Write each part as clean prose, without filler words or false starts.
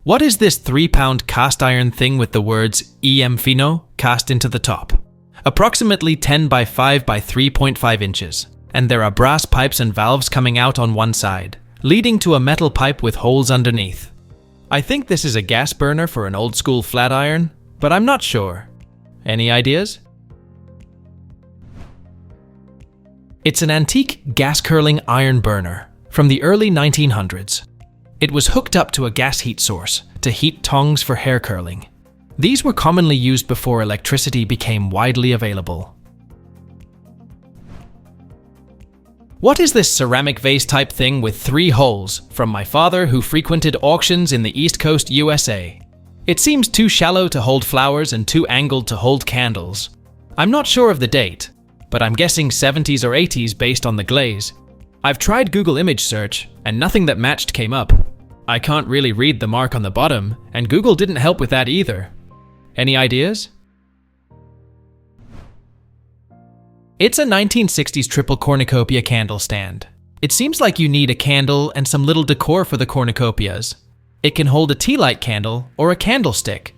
What is this 3-pound cast iron thing with the words EM Fino cast into the top? Approximately 10 by 5 by 3.5 inches, and there are brass pipes and valves coming out on one side, leading to a metal pipe with holes underneath. I think this is a gas burner for an old school flat iron, but I'm not sure. Any ideas? It's an antique gas curling iron burner from the early 1900s. It was hooked up to a gas heat source to heat tongs for hair curling. These were commonly used before electricity became widely available. What is this ceramic vase type thing with 3 holes from my father who frequented auctions in the East Coast USA? It seems too shallow to hold flowers and too angled to hold candles. I'm not sure of the date, but I'm guessing 70s or 80s based on the glaze. I've tried Google image search and nothing that matched came up. I can't really read the mark on the bottom, and Google didn't help with that either. Any ideas? It's a 1960s triple cornucopia candle stand. It seems like you need a candle and some little decor for the cornucopias. It can hold a tea light candle or a candlestick.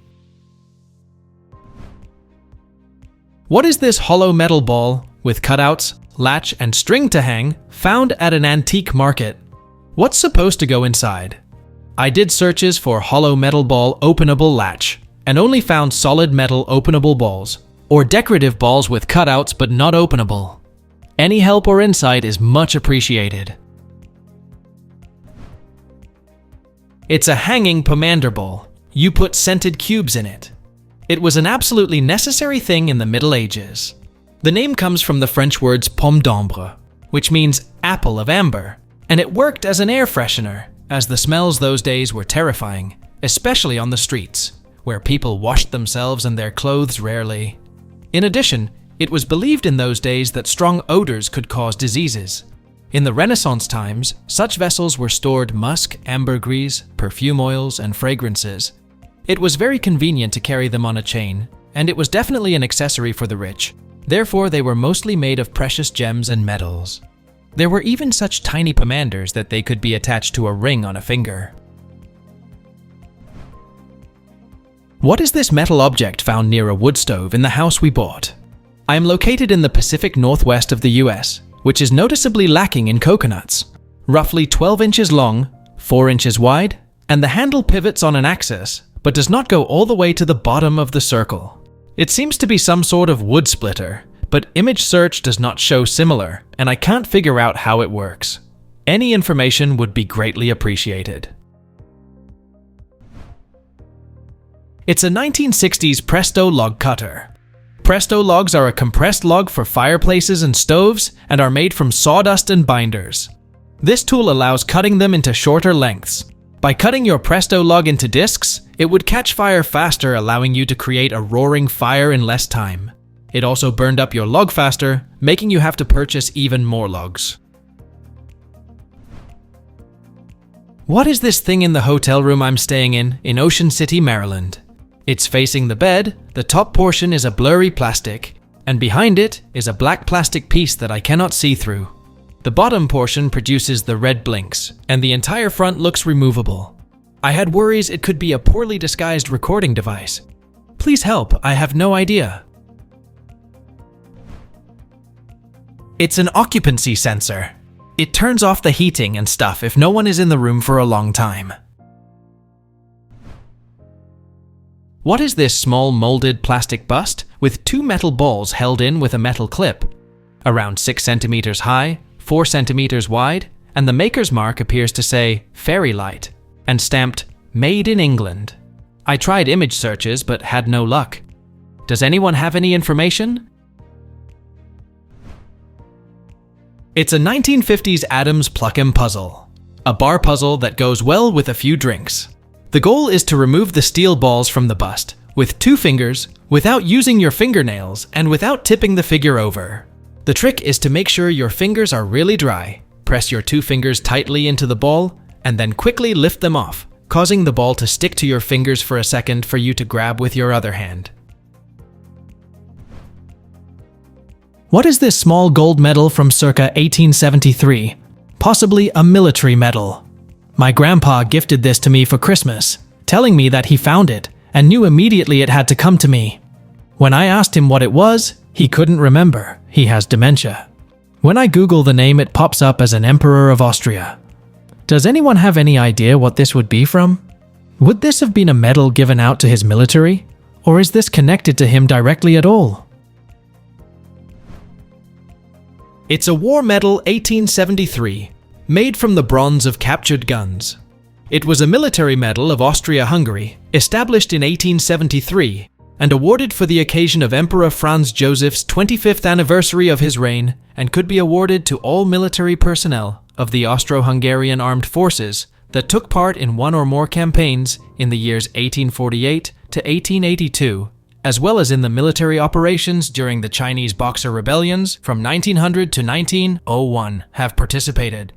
What is this hollow metal ball with cutouts, latch, and string to hang found at an antique market? What's supposed to go inside? I did searches for hollow metal ball openable latch and only found solid metal openable balls or decorative balls with cutouts but not openable. Any help or insight is much appreciated. It's a hanging pomander bowl. You put scented cubes in it. It was an absolutely necessary thing in the Middle Ages. The name comes from the French words pomme d'ambre, which means apple of amber, and it worked as an air freshener, as the smells those days were terrifying, especially on the streets, where people washed themselves and their clothes rarely. In addition, it was believed in those days that strong odors could cause diseases. In the Renaissance times, such vessels were stored musk, ambergris, perfume oils, and fragrances. It was very convenient to carry them on a chain, and it was definitely an accessory for the rich. Therefore, they were mostly made of precious gems and metals. There were even such tiny pomanders that they could be attached to a ring on a finger. What is this metal object found near a wood stove in the house we bought? I am located in the Pacific Northwest of the US, which is noticeably lacking in coconuts. Roughly 12 inches long, 4 inches wide, and the handle pivots on an axis, but does not go all the way to the bottom of the circle. It seems to be some sort of wood splitter, but image search does not show similar, and I can't figure out how it works. Any information would be greatly appreciated. It's a 1960s Presto log cutter. Presto logs are a compressed log for fireplaces and stoves and are made from sawdust and binders. This tool allows cutting them into shorter lengths. By cutting your Presto log into discs, it would catch fire faster, allowing you to create a roaring fire in less time. It also burned up your log faster, making you have to purchase even more logs. What is this thing in the hotel room I'm staying in Ocean City, Maryland? It's facing the bed, the top portion is a blurry plastic, and behind it is a black plastic piece that I cannot see through. The bottom portion produces the red blinks, and the entire front looks removable. I had worries it could be a poorly disguised recording device. Please help, I have no idea. It's an occupancy sensor. It turns off the heating and stuff if no one is in the room for a long time. What is this small molded plastic bust with 2 metal balls held in with a metal clip? Around 6 centimeters high, 4 centimeters wide, and the maker's mark appears to say Fairy Light and stamped Made in England. I tried image searches but had no luck. Does anyone have any information? It's a 1950s Adams Pluckham puzzle, a bar puzzle that goes well with a few drinks. The goal is to remove the steel balls from the bust with 2 fingers, without using your fingernails and without tipping the figure over. The trick is to make sure your fingers are really dry. Press your 2 fingers tightly into the ball and then quickly lift them off, causing the ball to stick to your fingers for a second for you to grab with your other hand. What is this small gold medal from circa 1873? Possibly a military medal. My grandpa gifted this to me for Christmas, telling me that he found it and knew immediately it had to come to me. When I asked him what it was, he couldn't remember. He has dementia. When I Google the name, it pops up as an Emperor of Austria. Does anyone have any idea what this would be from? Would this have been a medal given out to his military? Or is this connected to him directly at all? It's a war medal 1873, made from the bronze of captured guns. It was a military medal of Austria-Hungary, established in 1873, and awarded for the occasion of Emperor Franz Joseph's 25th anniversary of his reign, and could be awarded to all military personnel of the Austro-Hungarian armed forces that took part in one or more campaigns in the years 1848 to 1882, as well as in the military operations during the Chinese Boxer rebellions from 1900 to 1901 have participated.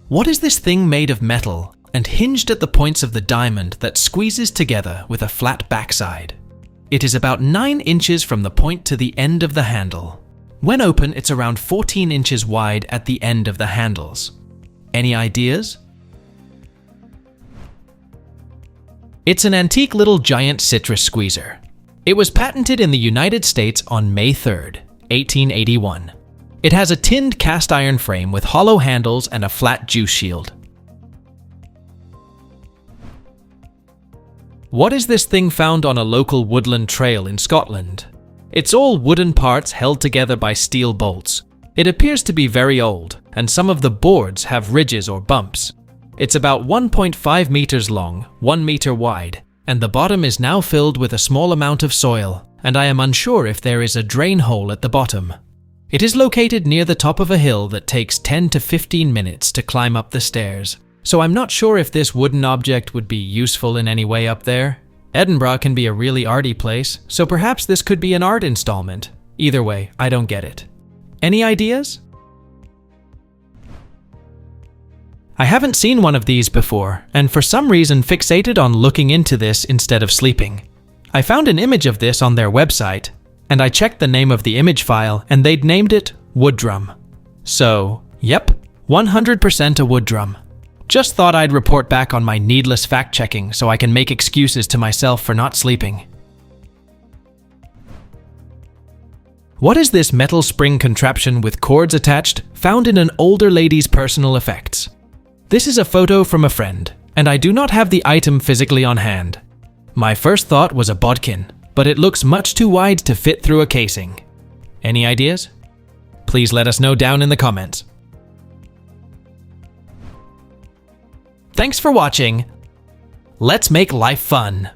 What is this thing made of metal and hinged at the points of the diamond that squeezes together with a flat backside? It is about 9 inches from the point to the end of the handle. When open, it's around 14 inches wide at the end of the handles. Any ideas? It's an antique little giant citrus squeezer. It was patented in the United States on May 3rd, 1881. It has a tinned cast iron frame with hollow handles and a flat juice shield. What is this thing found on a local woodland trail in Scotland? It's all wooden parts held together by steel bolts. It appears to be very old, and some of the boards have ridges or bumps. It's about 1.5 meters long, 1 meter wide, and the bottom is now filled with a small amount of soil, and I am unsure if there is a drain hole at the bottom. It is located near the top of a hill that takes 10 to 15 minutes to climb up the stairs, so I'm not sure if this wooden object would be useful in any way up there. Edinburgh can be a really arty place, so perhaps this could be an art installment. Either way, I don't get it. Any ideas? I haven't seen one of these before, and for some reason fixated on looking into this instead of sleeping. I found an image of this on their website, and I checked the name of the image file, and they'd named it wood drum. So, yep, 100% a wood drum. Just thought I'd report back on my needless fact-checking so I can make excuses to myself for not sleeping. What is this metal spring contraption with cords attached found in an older lady's personal effects? This is a photo from a friend, and I do not have the item physically on hand. My first thought was a bodkin, but it looks much too wide to fit through a casing. Any ideas? Please let us know down in the comments. Thanks for watching. Let's make life fun.